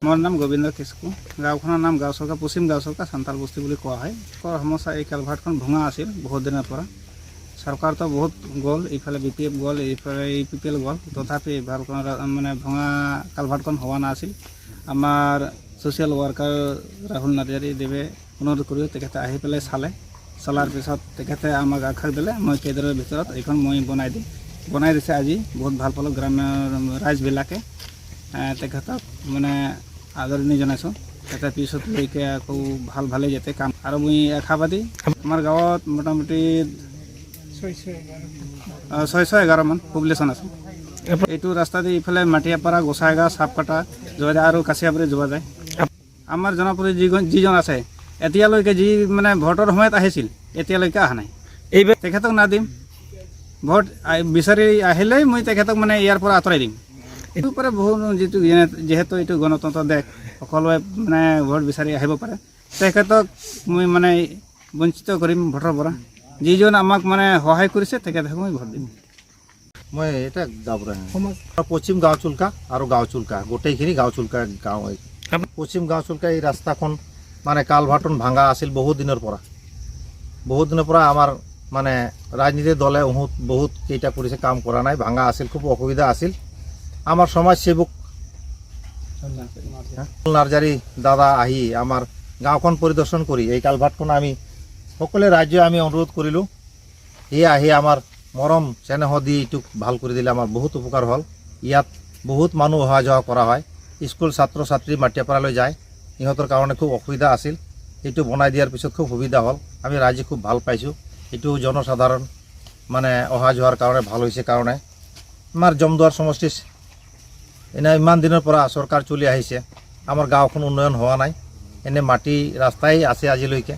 मोर नाम गोविंद किस्कु गाँवखনৰ नाम गाँवचौका पश्चिम गाँवचौका सान्ताल बस्ती বুলি কোৱা হয়। সমস্যা এই কালভাৰ্টখন ভঙা আছিল বহুত দিনৰ পৰা। চৰকাৰতো বহুত গ'ল, ইফালে BPF গ'ল, ইফালে PPL গ'ল, তথাপি ভালকৈ মানে ভঙা কালভাৰ্টখন হোৱা নাছিল। আমাৰ ছ'চিয়েল ৱাৰ্কাৰ ৰাহুল নাৰ্জাৰী দেৱে অনুৰোধ কৰিও তেখেতে আহি পেলাই চলাৰ পিছত তেখেতে আমাক আশ্বাস দিলে মই কেইদিনৰ ভিতৰত এইখন মই বনাই দিছে। আজি বহুত ভাল পালোঁ গ্ৰাম্য ৰাইজবিলাকে তেখেতক মানে আদৰণি জনাইছোঁ। এটা পিছত লৈকে আকৌ ভালে যাতে কাম আৰু মই আশাবাদী আমাৰ গাঁৱত মোটামুটি 611 মান পপুলেশ্যন আছে। এইটো ৰাস্তা দি ইফালে মাটিয়াপাৰা, গোসাইগাঁও, চাপকাটা যোৱা যায় আৰু কাছিয়াবাৰী যোৱা যায়। আমাৰ জনপ্ৰতি যিজন আছে এতিয়ালৈকে যি মানে ভোটৰ সময়ত আহিছিল এতিয়ালৈকে অহা নাই। এইবাৰ তেখেতক নাদিম, ভোট বিচাৰি আহিলেই মই তেখেতক মানে ইয়াৰ পৰা আঁতৰাই দিম। এইটোৰ পৰা বহুত যিহেতু এইটো গণতন্ত্ৰ দেশ, সকলোৱে মানে ভোট বিচাৰি আহিব পাৰে। তেখেতক মই মানে বঞ্চিত কৰিম ভোটৰ পৰা। যিজন আমাক মানে সহায় কৰিছে তেখেতক মই ভোট দিম। মই এটা পশ্চিম গাঁওচুলকা আৰু গাঁওচুলকা গোটেইখিনি গাঁওচুলকা গাঁও হয়। পশ্চিম গাঁওচুলকা এই ৰাস্তাখন মানে কালভাৰ্টন ভাঙা আছিল বহুত দিনৰ পৰা আমাৰ মানে ৰাজনীতিৰ দলে বহুত কেইটা কৰিছে, কাম কৰা নাই, ভাঙা আছিল, খুব অসুবিধা আছিল। আমার সমাজসেবক নার্জারি দাদা আহি আমার গাঁওখন পরিদর্শন করি এই কালভার্টখন আমি সকলে রাজ্যে আমি অনুরোধ করিলো। ই আহি আমার মরম চেনেহ দি এইটুক ভাল করে দিলে আমার বহুত উপকার হল। ইয়াত বহুত মানুষ অহা যোৱা কৰা হয়, স্কুল ছাত্ৰ ছাত্ৰী মাটিয়াপাড়ালৈ যায়, ইহঁতৰ কাৰণে খুব অসুবিধা আছিল। এইটো বনাই দিয়ার পিছত খুব সুবিধা হল, আমি রাজ্যে খুব ভাল পাইছোঁ। এইটো জনসাধারণ মানে অহা যোৱাৰ কাৰণে ভাল হৈছে। কাৰণে আমাৰ জমদুৱাৰ সমষ্টি এনে ইমান দিনৰ পৰা চৰকাৰ চলি আহিছে, আমাৰ গাঁওখন উন্নয়ন হোৱা নাই, এনে মাটি ৰাস্তাই আছে আজিলৈকে।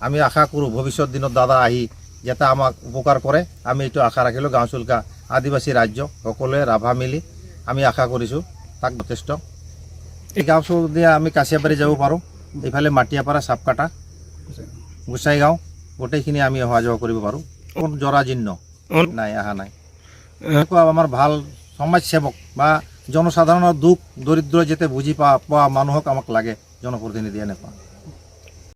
আমি আশা কৰোঁ ভৱিষ্যত দিনত দাদা আহি যাতে আমাক উপকাৰ কৰে, আমি এইটো আশা ৰাখিলোঁ। গাঁওচুলকা আদিবাসী ৰাজ্য সকলোৱে ৰাভা মিলি আমি আশা কৰিছোঁ তাক যথেষ্ট। এই গাঁও দিয়ে আমি কাছিয়াবাৰী যাব পাৰোঁ, এইফালে মাটিয়াপাৰা, চাপকাটা, গোসাইগাঁও গোটেইখিনি আমি অহা যোৱা কৰিব পাৰোঁ। জৰাজীৰ্ণ নাই, অহা নাই। এনেকুৱা আমাৰ ভাল সমাজসেৱক বা জনসাধাৰণৰ দুখ দৰিদ্ৰ যাতে বুজি পোৱা মানুহক আমাক লাগে, জনপ্ৰতিনিধি এনেকুৱা।